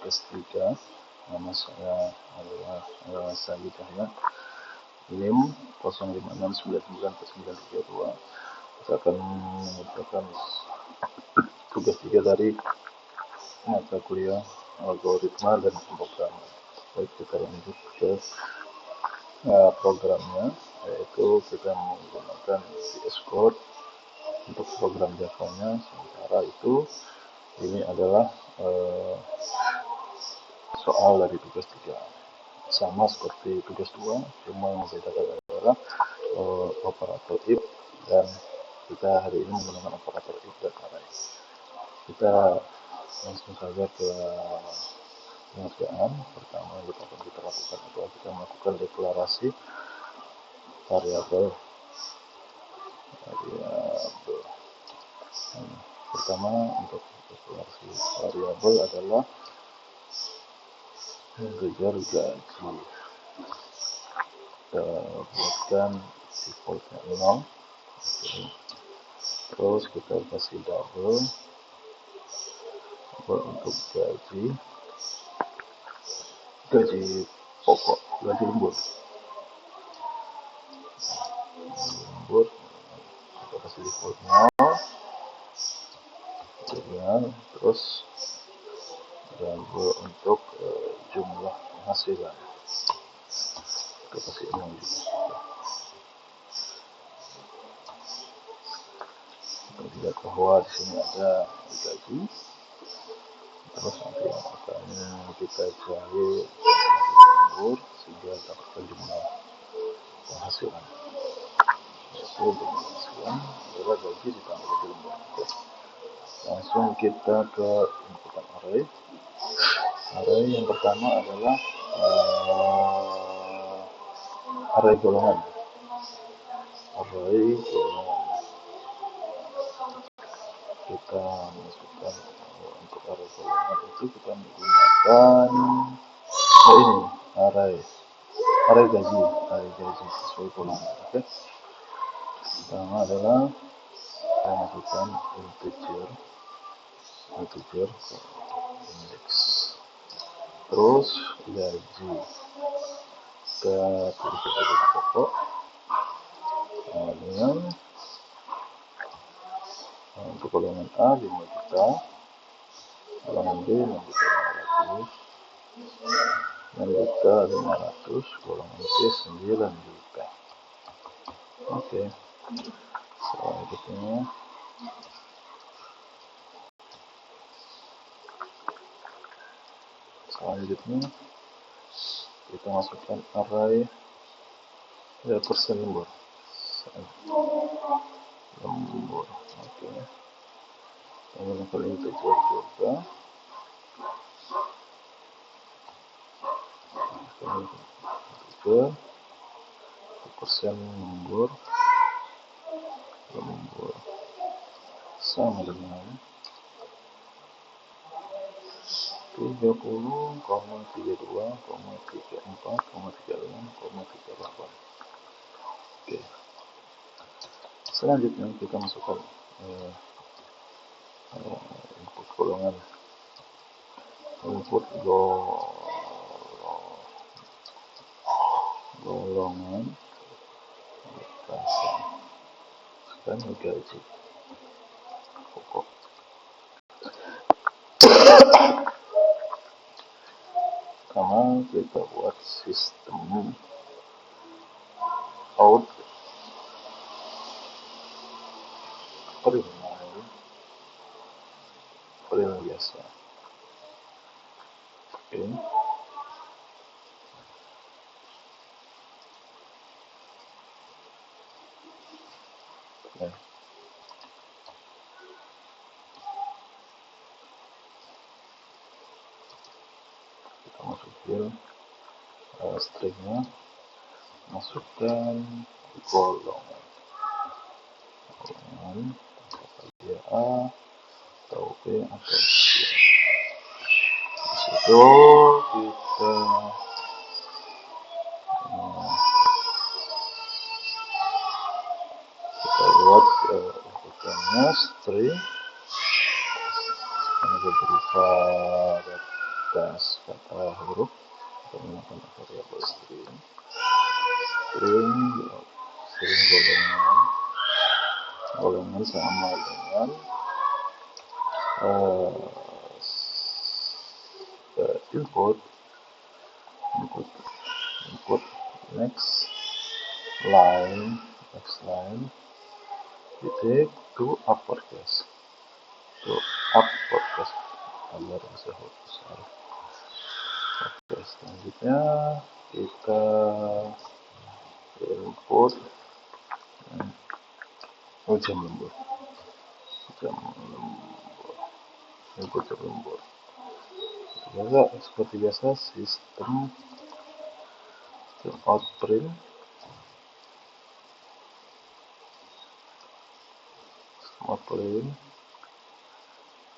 tugas 3. Nama saya adalah Sayyid Ahmad, NIM 05699932. Kita akan mengerjakan tugas 3 dari mata kuliah algoritma dan pemrograman. Baik, kita lanjut ke programnya, yaitu kita menggunakan VS Code untuk program Java-nya. Sementara itu ini adalah soal dari tugas 3, sama seperti tugas 2, cuma yang membedakan adalah operator if, dan kita hari ini menggunakan operator if dan array. Kita langsung saja ke pengerjaan. Pertama yang akan kita lakukan adalah kita melakukan deklarasi variabel. Pertama untuk deklarasi variabel adalah integer gaji. Kita buatkan defaultnya 0. Terus kita kasih double untuk gaji pokok, gaji lembur. Kita kasih default 0. Terus double untuk jumlah penghasilan, kita kasih 0 juga. Kita lihat bahwa di sini ada gaji. Terus nanti yang akan kita cari lembur sehingga dapatkan jumlah penghasilan, yaitu penghasilan adalah gaji ditambah gaji lembur. Langsung kita ke inputan array. Array yang pertama adalah array golongan. Kita masukkan untuk array golongan itu kita menggunakan ini array gaji sesuai golongan. Oke. Pertama adalah kita masukkan integer index, terus gaji ke tulis pokok, kemudian untuk golongan A 5 juta, golongan B 6 juta 500, golongan C 9 juta. Oke. Selanjutnya kita masukkan array persen lembur. Oke. Menggunakan integer juga. Integer persen lembur sama dengan 30,32,34,36,38. Oke. Selanjutnya kita masukkan input golongan, input golongan dan gaji pokok. Karena kita buat sistem out print biasa. Oke. Kita masukin stringnya, masukkan golongan dia A atau B atau C. Disitu kita buat inputannya string, ada berupa tes kata huruf kita menggunakan variabel string golongan sama dengan input next line titik to uppercase agar bisa huruf besar. Oke, selanjutnya kita input jam lembur input jam lembur. Seperti biasa sistem out print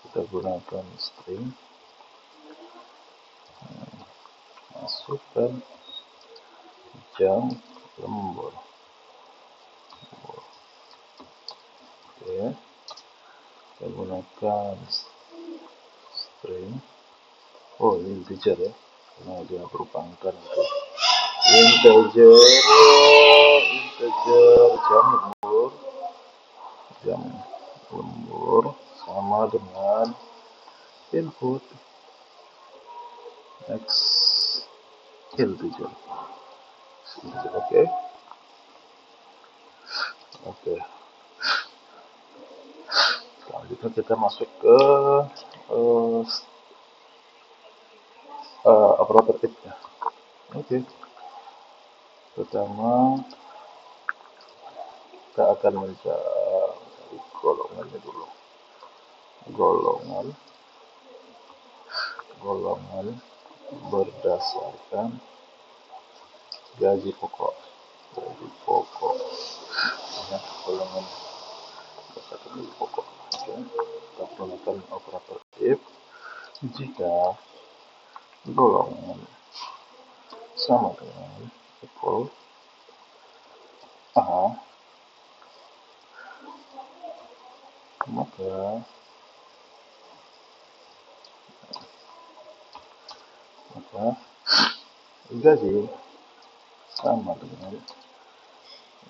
kita gunakan string, masukkan jam lembur. Oke, kita gunakan string. Oh, ini integer ya, karena dia berupa angka nanti. Integer jam lembur sama dengan input next integer. Oke. Selanjutnya kita masuk ke operator if-nya. Oke. Pertama kita akan mencari golongannya dulu. Golongan berdasarkan gaji pokok. Ya, golongan berdasarkan gaji pokok. Oke. Kita gunakan operator if jika golongan sama dengan equal A, maka gaji sama dengan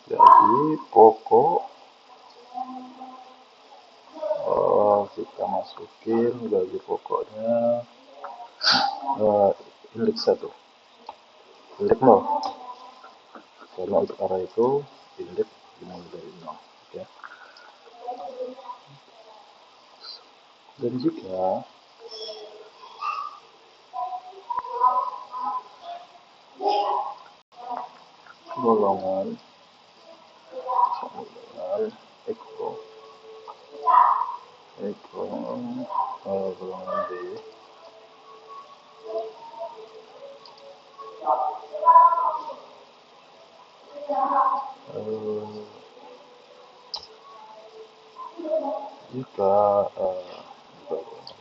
gaji pokok. Kita masukin gaji pokoknya indeks 1, indeks 0, karena untuk arah itu indeks dimulai dari 0. Oke. Dan jika golongan sama dengan golongan B, jika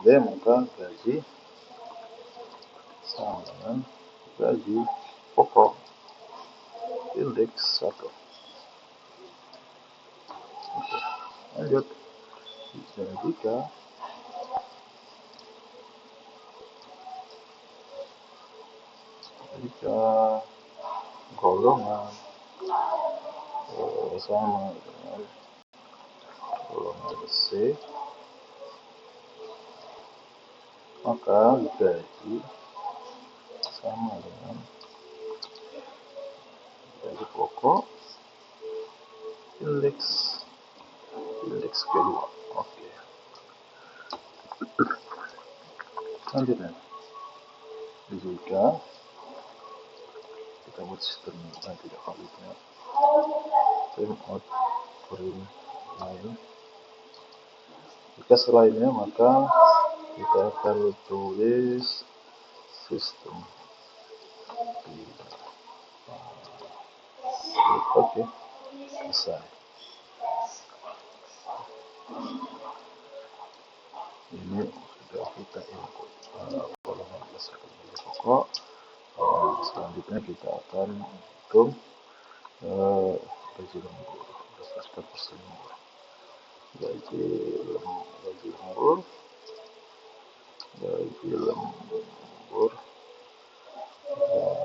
B, maka gaji sama dengan gaji pokok indeks 1. Oke, lanjut. Dan jika golongan sama dengan golongan C, maka gaji sama dengan gaji pokok indeks kedua. Oke. Selanjutnya, jika kita buat sistem yang tidak validnya, print out print line. Jika selainnya, maka kita akan tulis sistem tidak. Oke, selesai. Ini sudah kita input golongan berdasarkan gaji pokok. Selanjutnya kita akan hitung gaji lembur berdasarkan persen lembur. Gaji lembur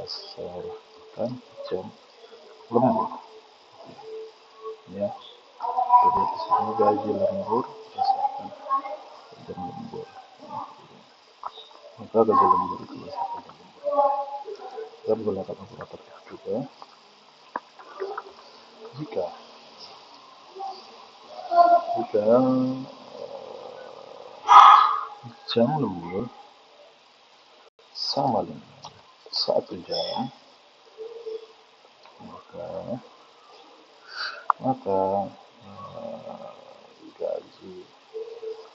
berdasarkan jam lembur. Ya, jadi di sini gaji lembur berdasarkan jam lembur. Maka gaji lembur itu berdasarkan jam lembur. Kita menggunakan operator F juga. Jika jam lembur sama dengan 1 jam, maka gaji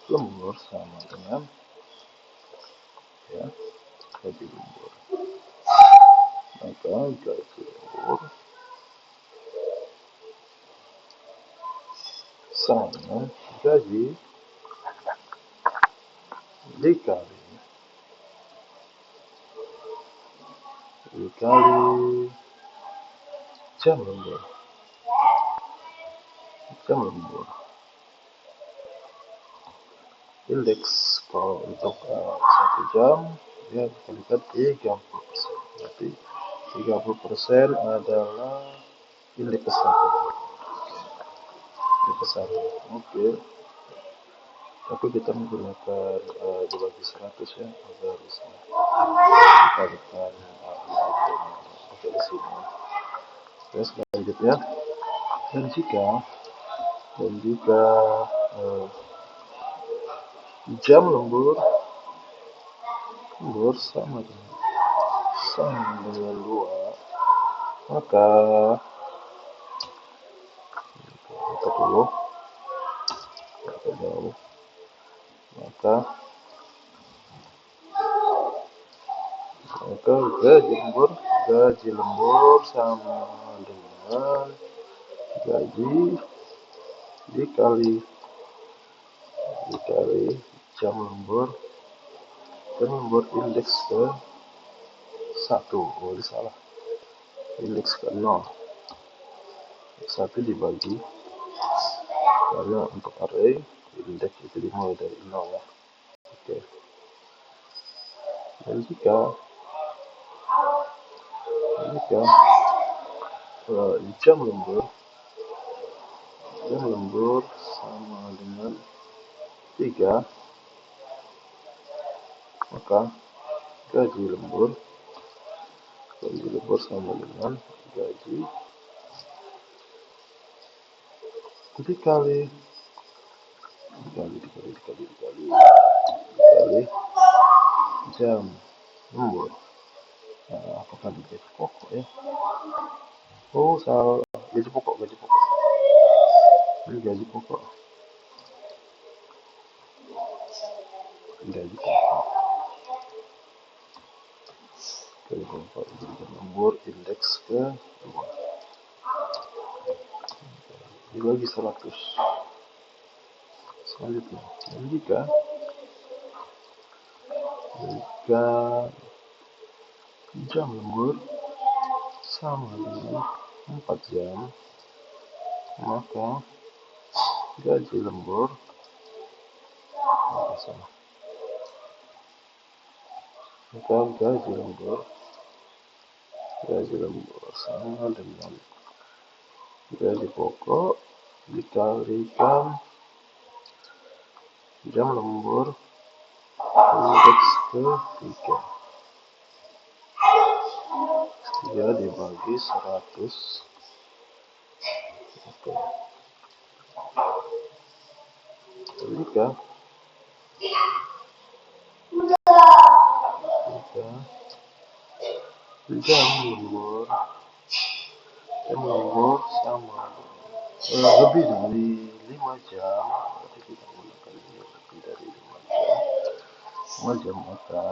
lembur sama dengan gaji lembur. Maka gaji lembur sama dengan gaji dikali jam lembur. Indeks kalau untuk 1 jam dia dikalikan 30%. Berarti 30% adalah indeks ke 1. Oke. Tapi kita menggunakan dibagi 100 ya, agar bisa dikalikan oke di sini. Terus selanjutnya, dan jika jam lembur sama dengan 2, maka kita dulu maka gaji lembur sama dengan gaji dikali jam lembur indeks ke 1. Oh, ini salah. Indeks ke 0. 1 dibagi, karena untuk array indeks itu dimulai dari 0 ya. Oke. Dan jika jam lembur sama dengan 3, maka gaji lembur sama dengan gaji dikali jam lembur. Nah, apakah di gaji pokok ya? Oh, salah. Gaji pokok. Ini gaji pokok. Gaji pokok jam lembur indeks ke 2. Dibagi 100. Selanjutnya, dan jika jam lembur sama dengan 4 jam, maka gaji lembur sama dengan gaji pokok dikalikan jam lembur indeks ke 3. 3 dibagi 100. Oke. Jika jam lembur sama lebih dari 5 jam, berarti kita menggunakan lebih dari 5 jam, maka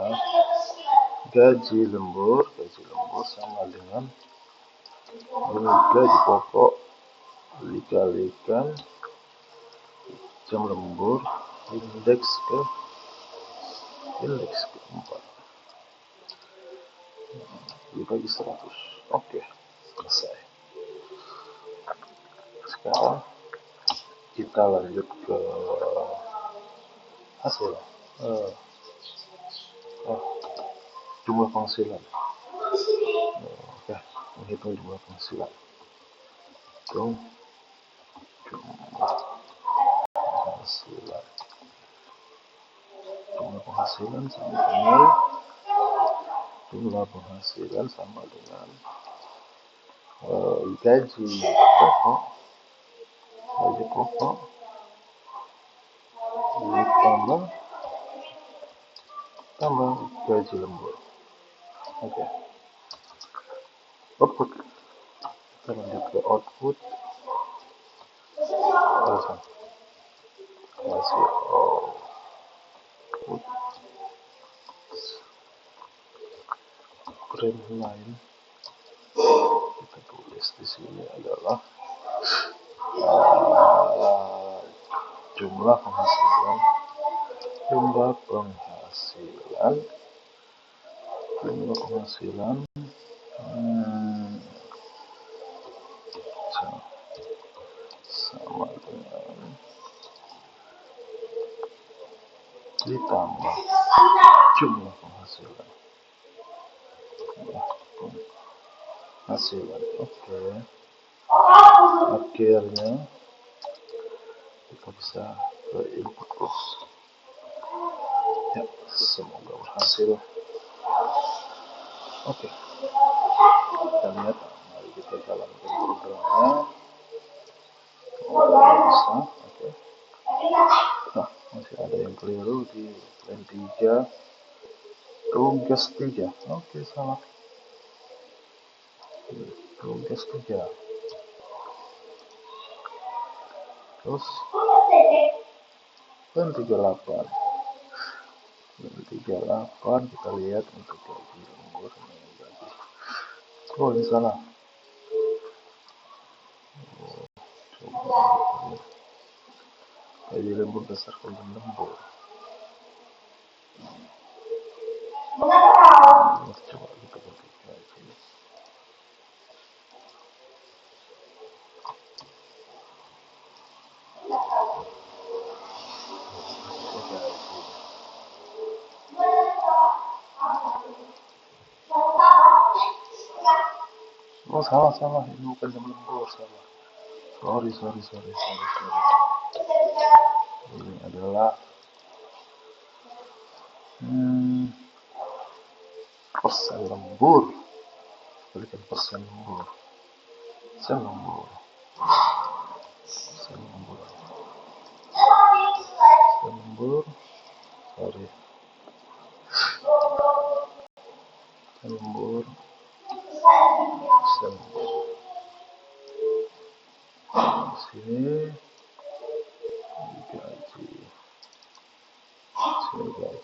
gaji lembur sama dengan gaji pokok dikalikan jam lembur indeks ke 4 dibagi 100. Oke, selesai. Sekarang kita lanjut ke hasil jumlah penghasilan. menghitung jumlah penghasilan. Hitung jumlah penghasilan. Jumlah penghasilan sama dengan gaji pokok ditambah gaji lembur. Oke. Output, kita lanjut ke output. Masih output print line, kita tulis di sini adalah jumlah penghasilan sama dengan ditambah jumlah penghasilan. Oke. Akhirnya kita bisa ke input close. Ya, semoga berhasil. Oke. Kita lihat, mari kita jalankan programnya. Bisa. Oke. Nah, masih ada yang keliru di line 3. Tugas 3. Oke, salah. Tugas 3. Terus line 38. Line 38 kita lihat untuk gaji lembur. Oh, ini salah. Gaji lembur berdasarkan lembur. Coba kita ganti gaji. Oh, salah. Ini bukan jam lembur, salah. Sorry. Ini adalah persen lembur. Berikan persen lembur. Sini gaji. Sudah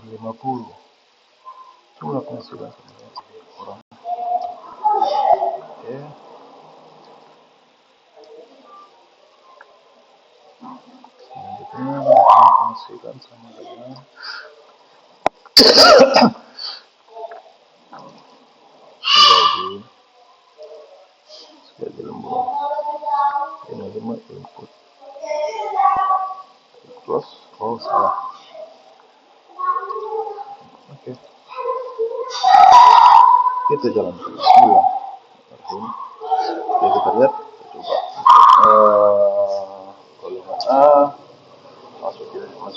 50. Jumlah penghasilan kurang. Oke. Selanjutnya penghasilan sama dengan gaji lembur. Ini 5 input. Close. Oh, salah. Oke. Kita jalan ke Bismillah. Oke, kita lihat. Coba. Golongan A. Masuk ke lembur.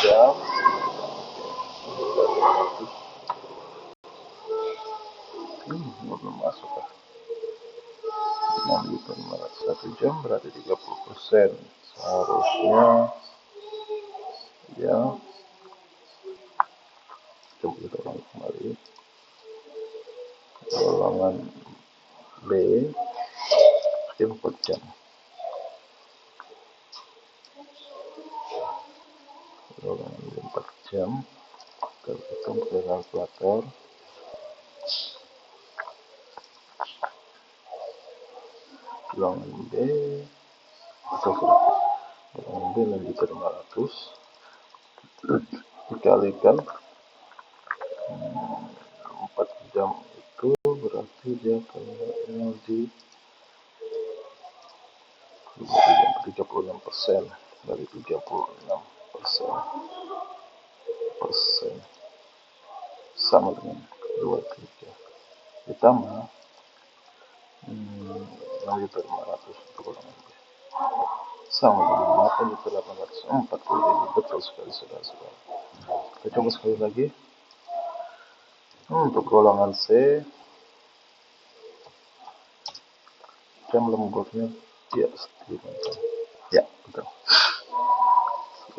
Jam. Belum masuk ya. 6.500 jam berarti 30%. Seharusnya ya. Coba kita ulang kembali. Golongan B 4 jam. Golongan B 4 jam. Terhitung ke kalkulator. Golongan B golongan B lanjut ke 500. dikalikan 4 jam itu berarti dia kayaknya di 36% dari 36% sama dengan 23 ditambah 6.500 untuk golongan B sama dengan 8.840.000. Betul sekali saudara-saudara. Kita coba sekali lagi. Untuk golongan C, jam lemburnya ya seperti ya betul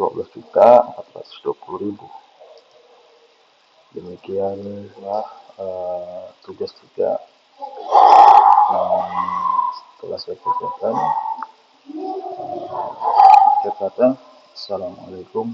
12.420.000. Demikianlah tugas 3 setelah saya kerjakan. Assalamualaikum